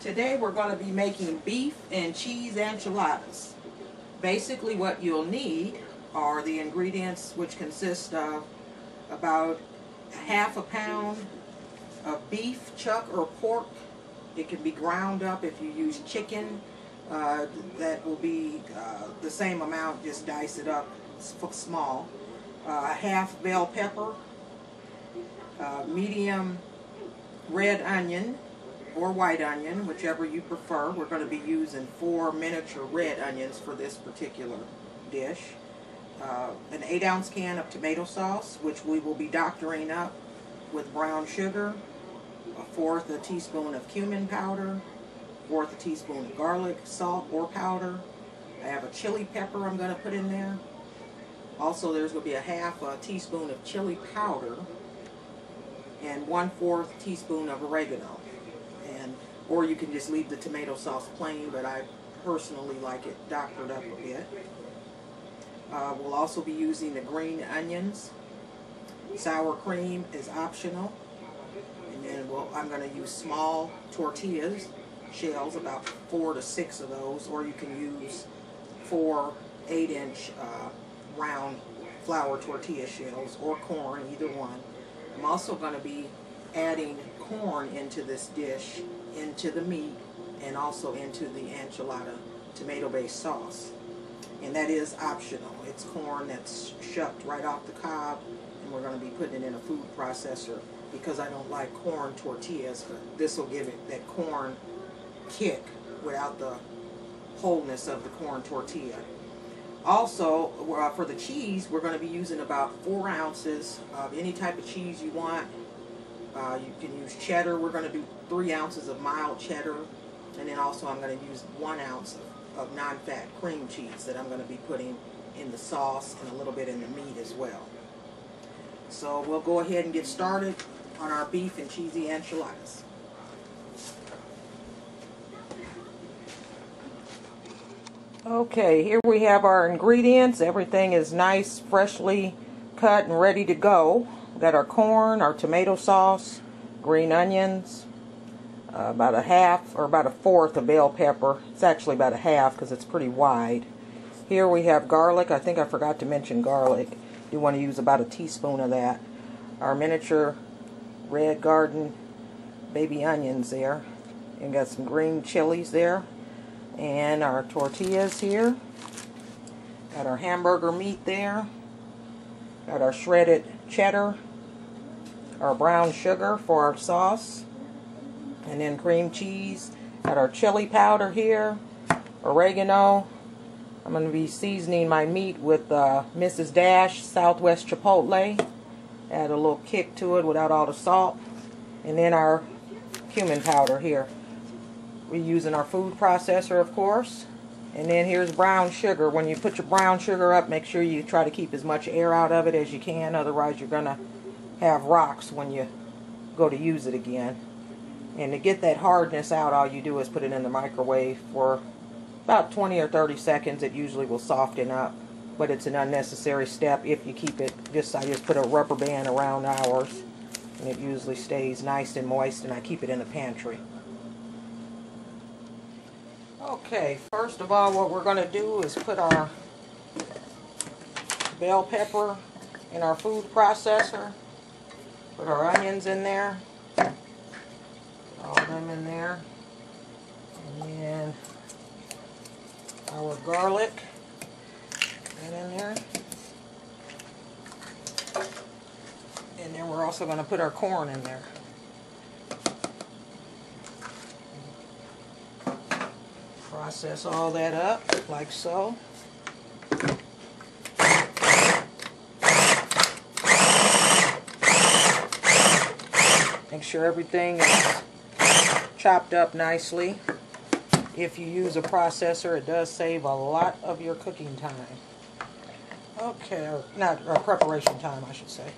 Today we're going to be making beef and cheese enchiladas. Basically what you'll need are the ingredients, which consist of about half a pound of beef, chuck, or pork. It can be ground up if you use chicken. That will be the same amount, just dice it up small. Half bell pepper, medium red onion or white onion, whichever you prefer. We're going to be using 4 miniature red onions for this particular dish. An 8-ounce can of tomato sauce, which we will be doctoring up with brown sugar, 1/4 teaspoon of cumin powder, 1/4 teaspoon of garlic, salt or powder. I have a chili pepper I'm going to put in there. Also, there's going to be a 1/2 teaspoon of chili powder and 1/4 teaspoon of oregano. Or you can just leave the tomato sauce plain, but I personally like it doctored up a bit. We'll also be using the green onions. Sour cream is optional. And then I'm going to use small tortillas, shells, about 4 to 6 of those, or you can use 4 8-inch round flour tortilla shells, or corn, either one. I'm also going to be adding corn into this dish, into the meat, and also into the enchilada tomato-based sauce. And that is optional. It's corn that's shucked right off the cob, and we're going to be putting it in a food processor because I don't like corn tortillas, but this will give it that corn kick without the wholeness of the corn tortilla. Also, for the cheese, we're going to be using about 4 ounces of any type of cheese you want. You can use cheddar. We're going to do 3 ounces of mild cheddar, and then also I'm going to use 1 ounce of non-fat cream cheese that I'm going to be putting in the sauce and a little bit in the meat as well. So we'll go ahead and get started on our beef and cheesy enchiladas. Okay, here we have our ingredients. Everything is nice, freshly cut and ready to go. We've got our corn, our tomato sauce, green onions, about a 1/2 or about 1/4 of bell pepper. It's actually about a 1/2 because it's pretty wide. Here we have garlic. I think I forgot to mention garlic. You want to use about a teaspoon of that. Our miniature red garden baby onions there. And got some green chilies there. And our tortillas here. Got our hamburger meat there. Got our shredded cheddar. Our brown sugar for our sauce. And then cream cheese. Got our chili powder here. Oregano. I'm going to be seasoning my meat with Mrs. Dash Southwest Chipotle. Add a little kick to it without all the salt. And then our cumin powder here. We're using our food processor, of course. And then here's brown sugar. When you put your brown sugar up, make sure you try to keep as much air out of it as you can. Otherwise, you're going to have rocks when you go to use it again. And to get that hardness out, all you do is put it in the microwave for about 20 or 30 seconds. It usually will soften up. But it's an unnecessary step if you keep it. I just put a rubber band around ours. And it usually stays nice and moist. And I keep it in the pantry. Okay, first of all, what we're going to do is put our bell pepper in our food processor. Put our onions in there. All of them in there. And then our garlic. That in there. And then we're also going to put our corn in there. Process all that up like so. Make sure everything is chopped up nicely. If you use a processor, it does save a lot of your cooking time. Okay, or not, or preparation time, I should say.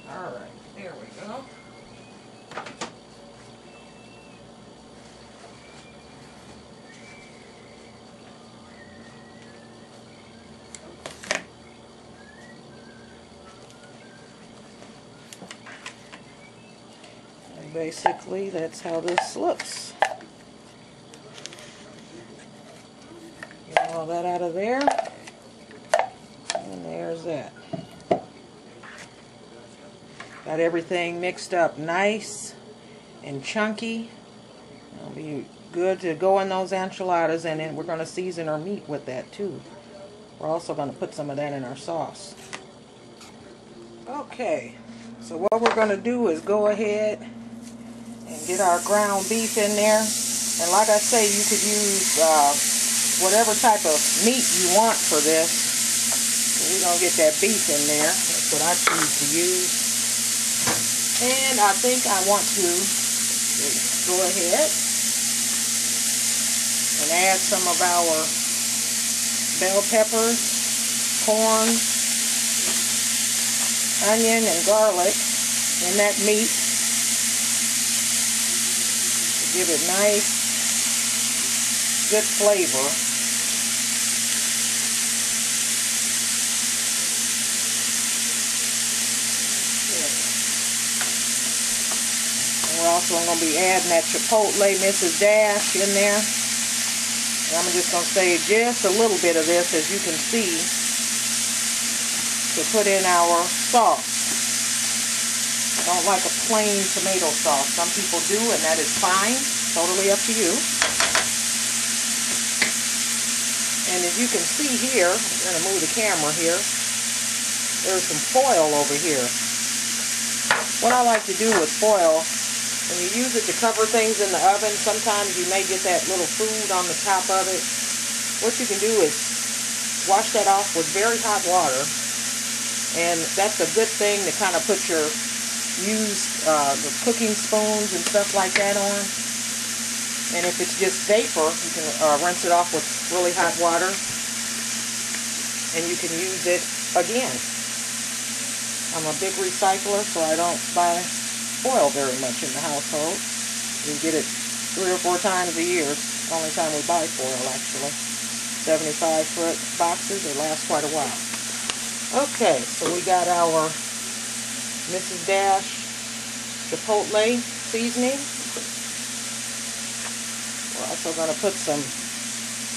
Alright, there we go. Basically, that's how this looks. all that out of there. And there's that. Got everything mixed up nice and chunky. It'll be good to go in those enchiladas, and then we're going to season our meat with that too. We're also going to put some of that in our sauce. Okay, so what we're going to do is go ahead and get our ground beef in there. And like I say, you could use whatever type of meat you want for this. So we're going to get that beef in there. That's what I choose to use. And I think I want to go ahead and add some of our bell peppers, corn, onion, and garlic in that meat to give it nice, good flavor. And we're also going to be adding that chipotle Mrs. Dash in there. And I'm just going to save just a little bit of this, as you can see, to put in our sauce. I don't like a plain tomato sauce. Some people do, and that is fine. Totally up to you. And as you can see here, I'm going to move the camera here, there's some foil over here. What I like to do with foil, when you use it to cover things in the oven, sometimes you may get that little food on the top of it. What you can do is wash that off with very hot water. And that's a good thing to kind of put your used the cooking spoons and stuff like that on. And if it's just vapor, you can rinse it off with really hot water. And you can use it again. I'm a big recycler, so I don't buy foil very much in the household. We get it 3 or 4 times a year. It's the only time we buy foil, actually. 75-foot boxes, they last quite a while. Okay, so we got our Mrs. Dash chipotle seasoning. We're also going to put some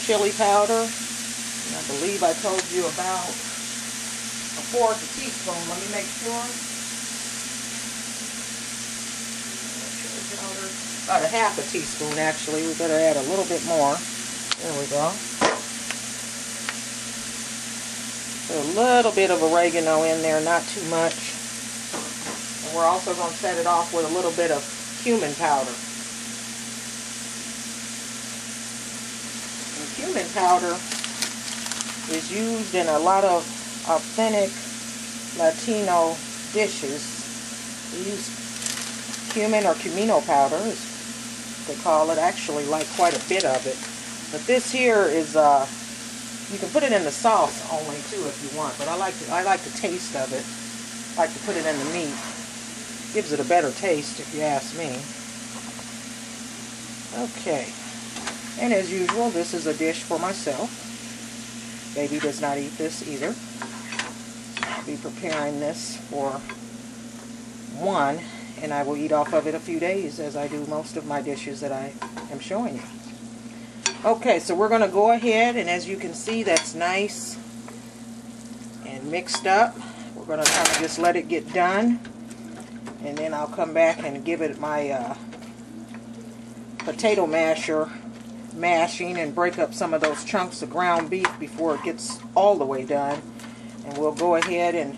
chili powder. And I believe I told you about a 1/4 teaspoon. Let me make sure. Chili powder. About a 1/2 teaspoon, actually. We better add a little bit more. There we go. A little bit of oregano in there, not too much. And we're also going to set it off with a little bit of cumin powder. And cumin powder is used in a lot of authentic Latino dishes. We use cumin or cumino powder, as they call it. I actually like quite a bit of it. But this here is you can put it in the sauce only too if you want, but I like the taste of it. I like to put it in the meat. Gives it a better taste if you ask me. Okay. And as usual, this is a dish for myself. Baby does not eat this either. I'll be preparing this for one, and I will eat off of it a few days, as I do most of my dishes that I am showing you. Okay, so we're going to go ahead, and as you can see, that's nice and mixed up. We're going to kind of just let it get done, and then I'll come back and give it my potato masher mashing and break up some of those chunks of ground beef before it gets all the way done. And we'll go ahead and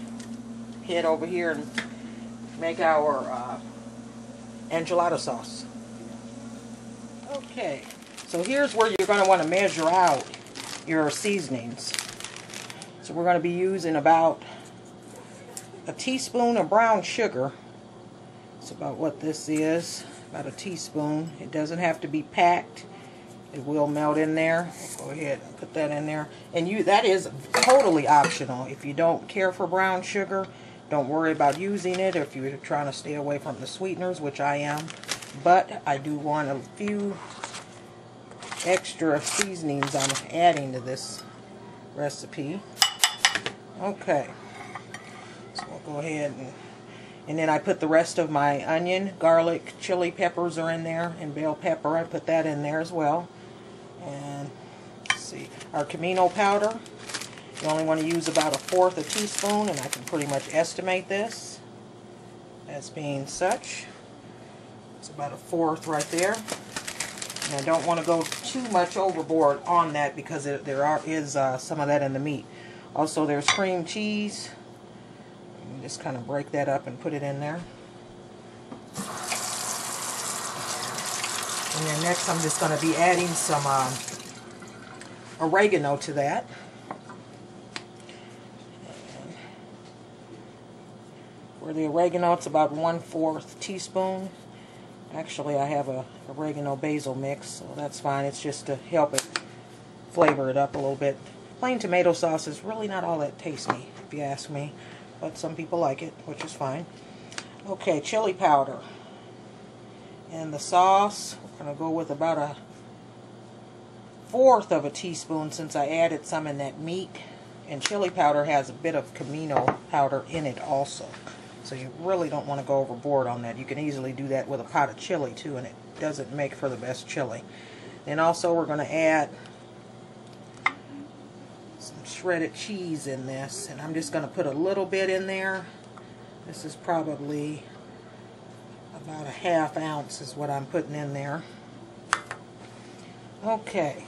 head over here and make our enchilada sauce. Okay. So here's where you're going to want to measure out your seasonings. So we're going to be using about a teaspoon of brown sugar. It's about what this is, about a teaspoon. It doesn't have to be packed. It will melt in there. Go ahead and put that in there. And that is totally optional. If you don't care for brown sugar, don't worry about using it if you're trying to stay away from the sweeteners, which I am. But I do want a few extra seasonings I'm adding to this recipe. Okay, so we'll go ahead and then I put the rest of my onion, garlic, chili peppers are in there, and bell pepper. I put that in there as well. And let's see, our Camino powder. You only want to use about 1/4 a teaspoon, and I can pretty much estimate this as being such. It's about 1/4 right there. And I don't want to go too much overboard on that because there is some of that in the meat. Also, there's cream cheese. You just kind of break that up and put it in there. And then next I'm just going to be adding some oregano to that. And for the oregano, it's about 1/4 teaspoon. Actually, I have a oregano basil mix, so that's fine. It's just to help it flavor it up a little bit. Plain tomato sauce is really not all that tasty, if you ask me, but some people like it, which is fine. Okay, chili powder. And the sauce, we're going to go with about 1/4 of a teaspoon since I added some in that meat. And chili powder has a bit of Camino powder in it also. So you really don't want to go overboard on that. You can easily do that with a pot of chili too, and it doesn't make for the best chili. Then also we're going to add some shredded cheese in this, and I'm just going to put a little bit in there. This is probably about 1/2 ounce is what I'm putting in there. Okay.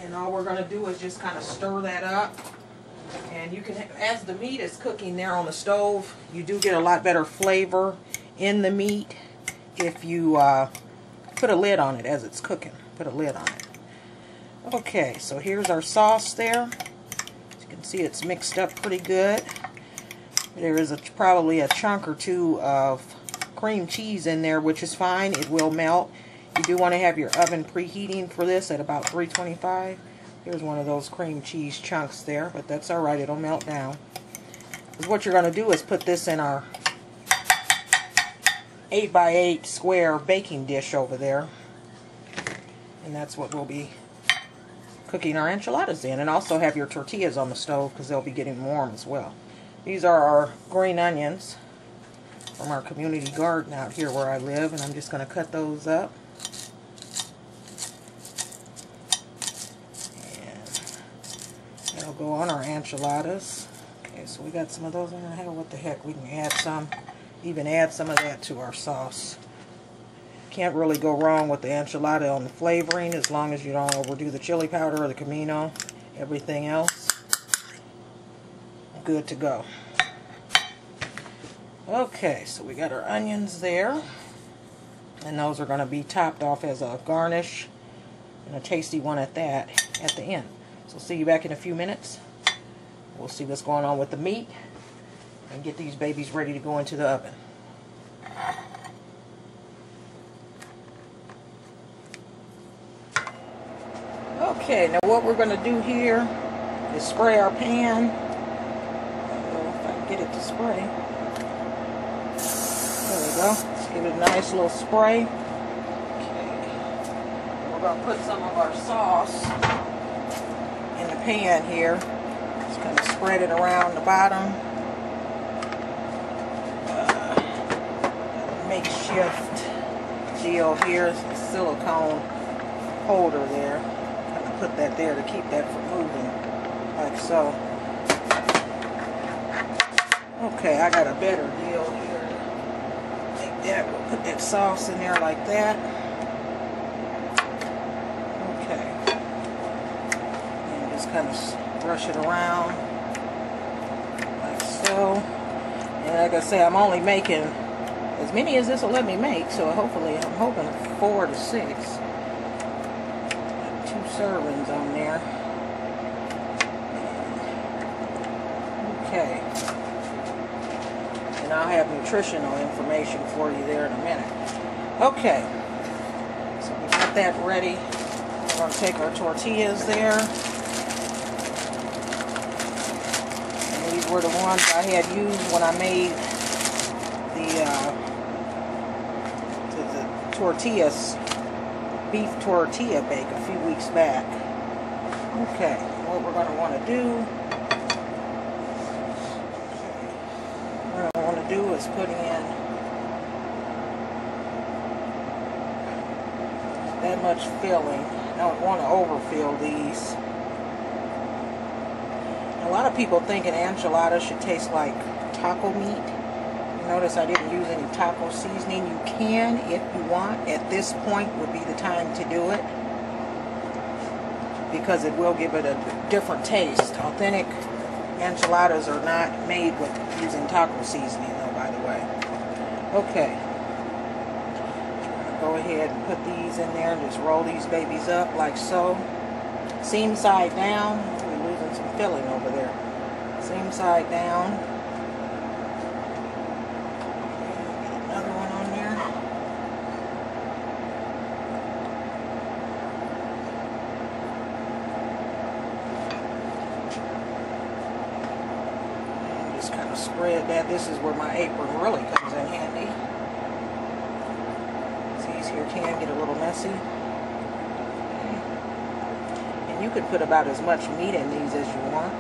And all we're going to do is just kind of stir that up. And you can, as the meat is cooking there on the stove, you do get a lot better flavor in the meat if you put a lid on it as it's cooking. Put a lid on it. Okay, so here's our sauce there. As you can see, it's mixed up pretty good. There is probably a chunk or two of cream cheese in there, which is fine. It will melt. You do want to have your oven preheating for this at about 325. Here's one of those cream cheese chunks there, but that's alright, it'll melt down. Because what you're going to do is put this in our 8x8 square baking dish over there. And that's what we'll be cooking our enchiladas in. And also have your tortillas on the stove because they'll be getting warm as well. These are our green onions from our community garden out here where I live, and I'm just going to cut those up. That'll go on our enchiladas. Okay, so we got some of those in there. What the heck, we can add some, even add some of that to our sauce. Can't really go wrong with the enchilada on the flavoring as long as you don't overdo the chili powder or the Camino. Everything else, good to go. Okay, so we got our onions there. And those are going to be topped off as a garnish, and a tasty one at that at the end. So see you back in a few minutes. We'll see what's going on with the meat and get these babies ready to go into the oven. Okay, now what we're going to do here is spray our pan. If I can get it to spray. There we go. Let's give it a nice little spray. Okay. We're going to put some of our sauce in the pan here. Just kind of spread it around the bottom. Makeshift deal here is the silicone holder there. Kind of put that there to keep that from moving, like so. Okay, I got a better deal here. Take that, we'll put that sauce in there like that. Kind of brush it around like so. And like I say, I'm only making as many as this will let me make, so hopefully I'm hoping 4 to 6. Got 2 servings on there. Okay. And I'll have nutritional information for you there in a minute. Okay. So we got that ready. We're going to take our tortillas there. These were the ones I had used when I made the tortillas, beef tortilla bake a few weeks back. Okay, what we're going to want to do, is put in that much filling. don't want to overfill these. A lot of people think an enchilada should taste like taco meat. You notice I didn't use any taco seasoning. You can if you want. At this point would be the time to do it, because it will give it a different taste. Authentic enchiladas are not made with using taco seasoning though, by the way. Okay. Go ahead and put these in there and just roll these babies up like so. Seam side down. We're losing some filling over there. Seam side down. Get another one on there. And just kind of spread that. This is where my apron really comes in handy. Here can get a little messy. And you can put about as much meat in these as you want.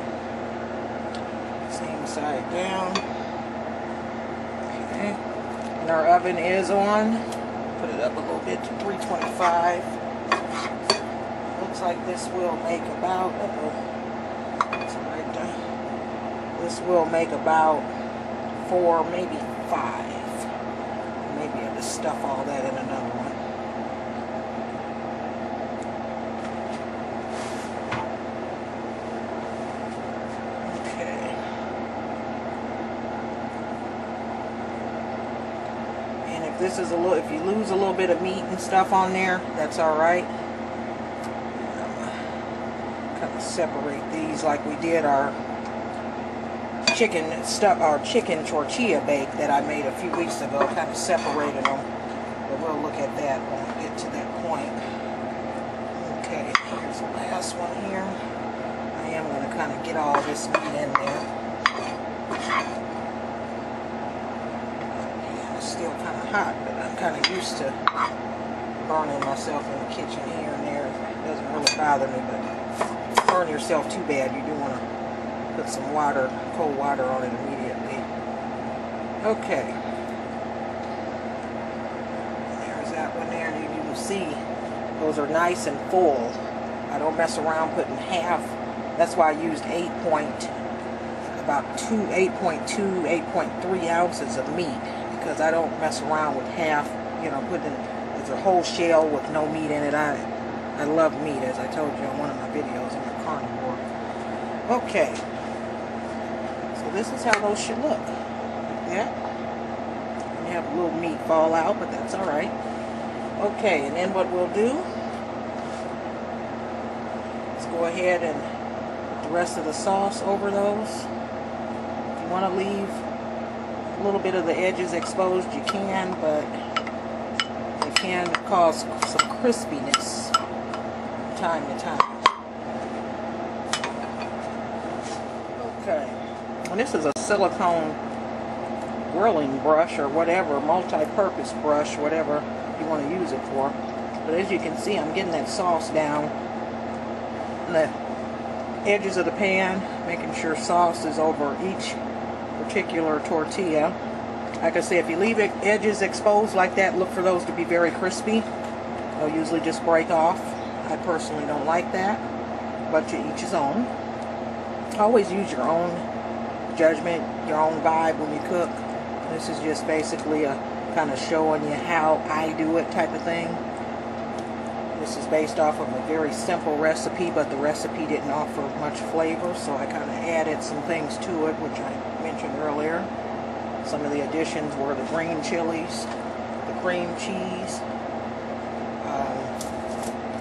Same side down. Okay. And our oven is on. Put it up a little bit to 325. Looks like this will make about, this will make about 4, maybe 5. Maybe I just stuff all that in another one. Okay. And if this is if you lose a little bit of meat and stuff on there, that's all right. Kind of separate these like we did our chicken tortilla bake that I made a few weeks ago. Kind of separated them, but we'll look at that when we get to that point. Okay, here's the last one here. I am going to kind of get all this meat in there. Yeah, it's still kind of hot, but I'm kind of used to burning myself in the kitchen here and there. It doesn't really bother me, but burn yourself too bad, you do want to put some water, cold water on it immediately. Okay. There's that one there, and you can see those are nice and full. I don't mess around putting half. That's why I used 8.2, 8.3 ounces of meat, because I don't mess around with half, you know, putting it's a whole shell with no meat in it. I love meat, as I told you in one of my videos on the carnivore. Okay. This is how those should look. Yeah. You have a little meat fall out, but that's all right. Okay, and then what we'll do is go ahead and put the rest of the sauce over those. If you want to leave a little bit of the edges exposed, you can, but it can cause some crispiness from time to time. Okay. And this is a silicone grilling brush or whatever, multi-purpose brush, whatever you want to use it for. But as you can see, I'm getting that sauce down in the edges of the pan, making sure sauce is over each particular tortilla. Like I say, if you leave edges exposed like that, look for those to be very crispy. They'll usually just break off. I personally don't like that, but to each his own. Always use your own judgment, your own vibe when you cook. This is just basically a kind of showing you how I do it type of thing. This is based off of a very simple recipe, but the recipe didn't offer much flavor, so I kind of added some things to it, which I mentioned earlier. Some of the additions were the green chilies, the cream cheese,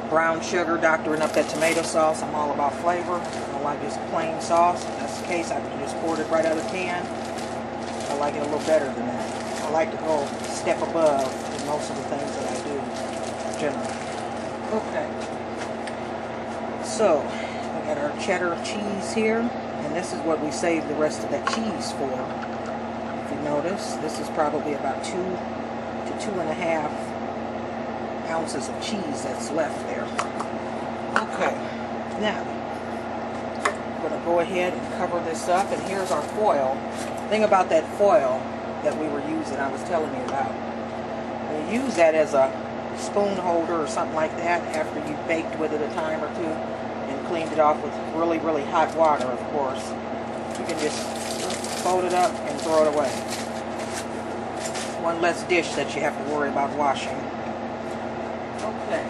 brown sugar, doctoring up that tomato sauce. I'm all about flavor. I don't like just plain sauce. If that's the case, I can just pour it right out of the can. I like it a little better than that. I like to go a step above in most of the things that I do, generally. Okay. So, we got our cheddar cheese here, and this is what we saved the rest of that cheese for. If you notice, this is probably about 2 to 2.5 ounces of cheese that's left there. Okay, now I'm going to go ahead and cover this up, and here's our foil. The thing about that foil that we were using, I was telling you about, we use that as a spoon holder or something like that after you've baked with it a time or two and cleaned it off with really, really hot water, of course. You can just fold it up and throw it away. One less dish that you have to worry about washing. Okay.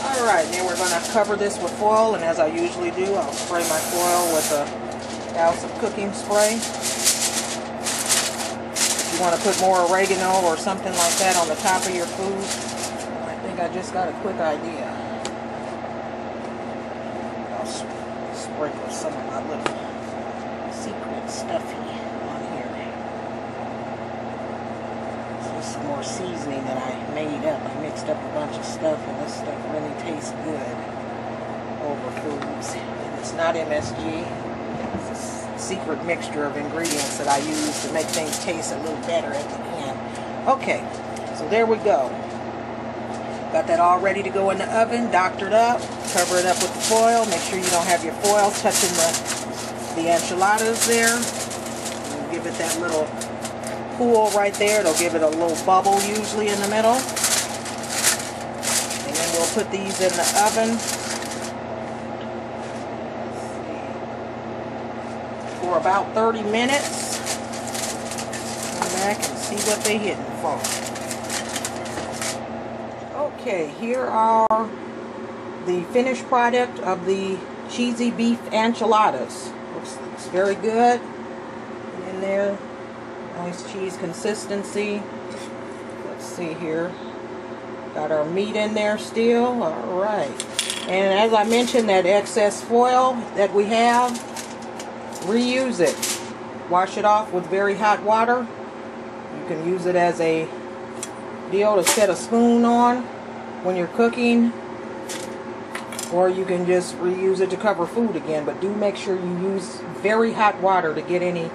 Alright, now we're going to cover this with foil, and as I usually do, I'll spray my foil with a ounce of cooking spray. If you want to put more oregano or something like that on the top of your food, I think I just got a quick idea. I'll sprinkle some of my little secret stuffy on here. This is some more seasoning that I made up. I mixed up a bunch of stuff, and this stuff really tastes good over foods. And it's not MSG. It's a secret mixture of ingredients that I use to make things taste a little better at the end. Okay, so there we go. Got that all ready to go in the oven, doctored up. Cover it up with the foil. Make sure you don't have your foil touching the enchiladas there. And give it that little pool right there. It'll give it a little bubble usually in the middle. And then we'll put these in the oven for about 30 minutes. Come back and see what they're hitting for. Okay, here are the finished product of the cheesy beef enchiladas. Looks very good. In there, nice cheese consistency. Let's see here. Got our meat in there still. All right. And as I mentioned, that excess foil that we have, reuse it. Wash it off with very hot water. You can use it as a deal to set a spoon on when you're cooking, or you can just reuse it to cover food again. But do make sure you use very hot water to get any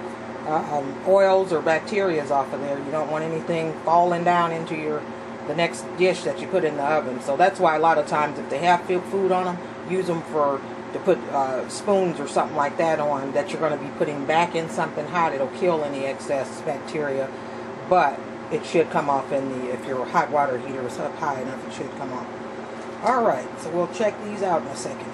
oils or bacteria off of there. You don't want anything falling down into the next dish that you put in the oven. So that's why a lot of times if they have food on them, use them to put spoons or something like that on that you're going to be putting back in something hot. It'll kill any excess bacteria, but it should come off if your hot water heater is up high enough, it should come off. Alright, so we'll check these out in a second.